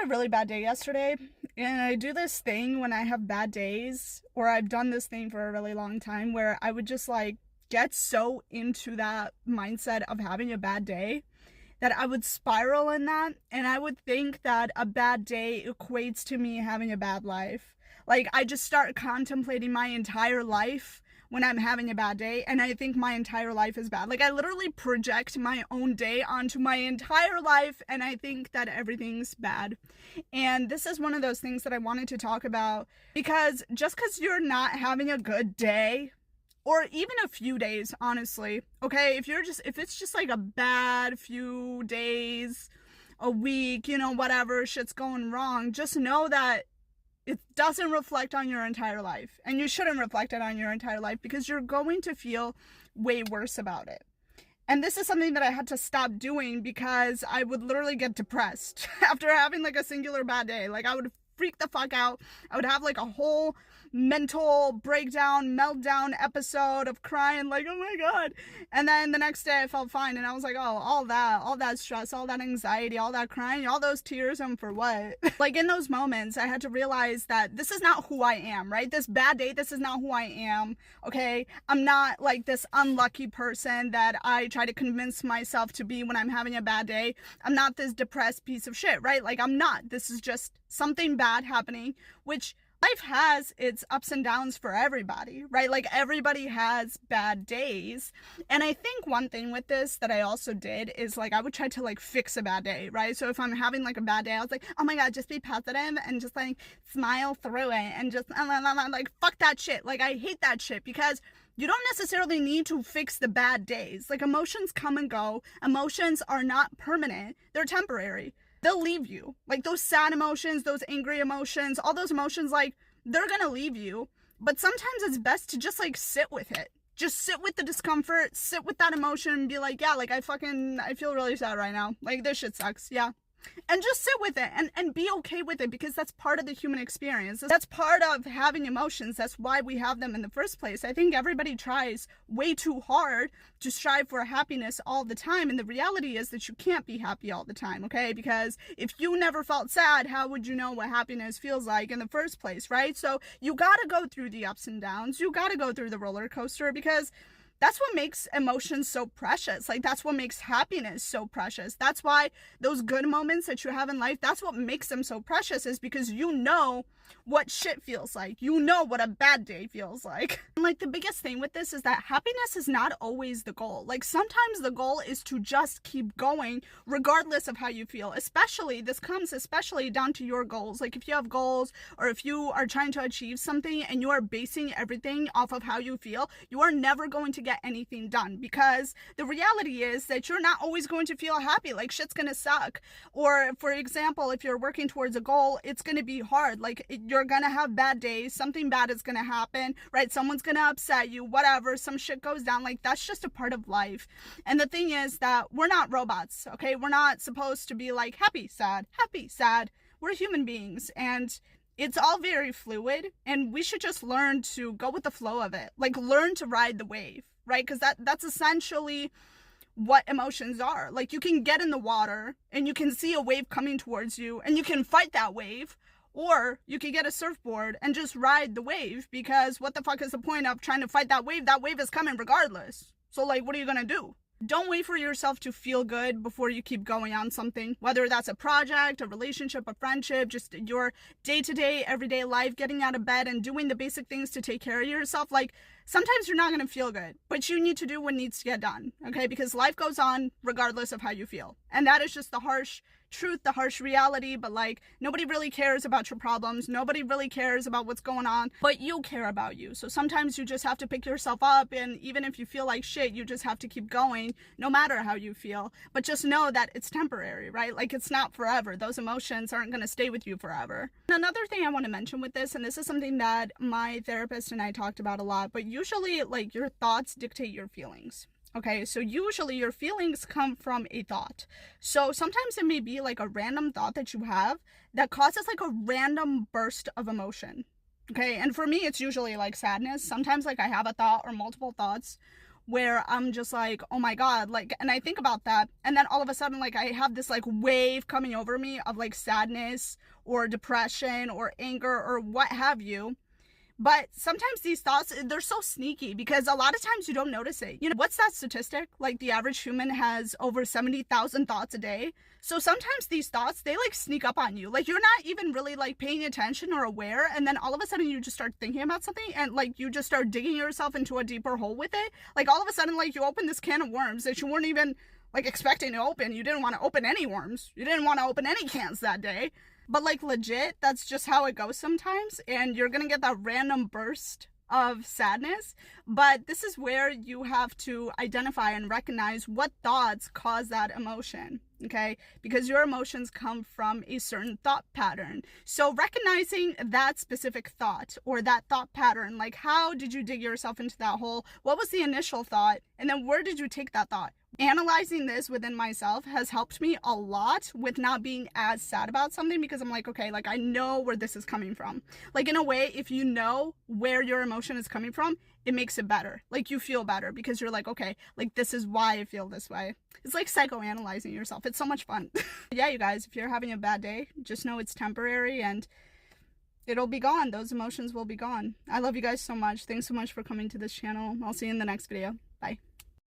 a really bad day yesterday, and I do this thing when I have bad days, or I've done this thing for a really long time, where I would just like get so into that mindset of having a bad day that I would spiral in that, and I would think that a bad day equates to me having a bad life. Like, I just start contemplating my entire life when I'm having a bad day, and I think my entire life is bad. Like, I literally project my own day onto my entire life, and I think that everything's bad. And this is one of those things that I wanted to talk about, because just because you're not having a good day, or even a few days, honestly, okay, if it's just like a bad few days, a week, whatever, shit's going wrong, just know that it doesn't reflect on your entire life, and you shouldn't reflect it on your entire life, because you're going to feel way worse about it. And this is something that I had to stop doing, because I would literally get depressed after having like a singular bad day. Like, I would freak the fuck out. I would have like a whole mental breakdown, meltdown episode of crying, like, oh my god. And then the next day I felt fine, and I was like, oh, all that stress, all that anxiety, all that crying, all those tears, and for what? Like, in those moments I had to realize that this is not who I am, right? This bad day, this is not who I am, okay? I'm not like this unlucky person that I try to convince myself to be when I'm having a bad day. I'm not this depressed piece of shit, right? Like, I'm not. This is just something bad happening, which life has its ups and downs for everybody, right? Like, everybody has bad days. And I think one thing with this that I also did is, like, I would try to like fix a bad day, right? So if I'm having like a bad day, I was like, oh my god, just be positive and just like smile through it, and just like, fuck that shit. Like, I hate that shit, because you don't necessarily need to fix the bad days. Like, emotions come and go. Emotions are not permanent, they're temporary. They'll leave you. Like, those sad emotions, those angry emotions, all those emotions, like, they're gonna leave you. But sometimes it's best to just like sit with it. Just sit with the discomfort, sit with that emotion, and be like, yeah, like, I feel really sad right now. Like, this shit sucks. Yeah. And just sit with it, and be okay with it, because that's part of the human experience. That's part of having emotions. That's why we have them in the first place. I think everybody tries way too hard to strive for happiness all the time, and the reality is that you can't be happy all the time, okay? Because if you never felt sad, how would you know what happiness feels like in the first place, right? So you gotta go through the ups and downs. You gotta go through the roller coaster, because that's what makes emotions so precious. Like, that's what makes happiness so precious. That's why those good moments that you have in life, that's what makes them so precious, is because you know what shit feels like. You know what a bad day feels like. And like, the biggest thing with this is that happiness is not always the goal. Like, sometimes the goal is to just keep going regardless of how you feel. This comes especially down to your goals. Like, if you have goals, or if you are trying to achieve something and you are basing everything off of how you feel, you are never going to get anything done, because the reality is that you're not always going to feel happy. Like, shit's gonna suck. Or, for example, if you're working towards a goal, it's gonna be hard. Like, you're gonna have bad days, something bad is gonna happen, right? Someone's gonna upset you, whatever, some shit goes down. Like, that's just a part of life. And the thing is that we're not robots, okay? We're not supposed to be like happy, sad, happy, sad. We're human beings, and it's all very fluid, and we should just learn to go with the flow of it. Like, learn to ride the wave, right? Because that's essentially what emotions are. Like, you can get in the water and you can see a wave coming towards you, and you can fight that wave, or you can get a surfboard and just ride the wave, because what the fuck is the point of trying to fight that wave? That wave is coming regardless. So, like, what are you gonna do? Don't wait for yourself to feel good before you keep going on something, whether that's a project, a relationship, a friendship, just your day-to-day, everyday life, getting out of bed and doing the basic things to take care of yourself. Like, sometimes you're not going to feel good, but you need to do what needs to get done, okay? Because life goes on regardless of how you feel. And that is just the harsh truth, the harsh reality. But like, nobody really cares about your problems. Nobody really cares about what's going on, but you care about you. So sometimes you just have to pick yourself up, and even if you feel like shit, you just have to keep going no matter how you feel. But just know that it's temporary, right? Like, it's not forever. Those emotions aren't going to stay with you forever. And another thing I want to mention with this, and this is something that my therapist and I talked about a lot, but usually, like, your thoughts dictate your feelings. Okay, so usually your feelings come from a thought. So sometimes it may be like a random thought that you have that causes like a random burst of emotion. Okay, and for me, it's usually like sadness. Sometimes like I have a thought or multiple thoughts where I'm just like, oh my God, like, and I think about that, and then all of a sudden, like, I have this like wave coming over me of like sadness or depression or anger or what have you. But sometimes these thoughts, they're so sneaky because a lot of times you don't notice it. You know, what's that statistic? Like the average human has over 70,000 thoughts a day. So sometimes these thoughts, they like sneak up on you. Like you're not even really like paying attention or aware. And then all of a sudden you just start thinking about something and like you just start digging yourself into a deeper hole with it. Like all of a sudden, like you open this can of worms that you weren't even like expecting to open. You didn't want to open any worms. You didn't want to open any cans that day. But like legit, that's just how it goes sometimes. And you're going to get that random burst of sadness. But this is where you have to identify and recognize what thoughts cause that emotion. Okay, because your emotions come from a certain thought pattern. So recognizing that specific thought or that thought pattern, like how did you dig yourself into that hole? What was the initial thought? And then where did you take that thought? Analyzing this within myself has helped me a lot with not being as sad about something, because I'm like, okay, like I know where this is coming from. Like in a way, if you know where your emotion is coming from, it makes it better. Like you feel better because you're like, okay, like this is why I feel this way. It's like psychoanalyzing yourself. It's so much fun. Yeah, you guys, if you're having a bad day, just know it's temporary and it'll be gone. Those emotions will be gone. I love you guys so much. Thanks so much for coming to this channel. I'll see you in the next video.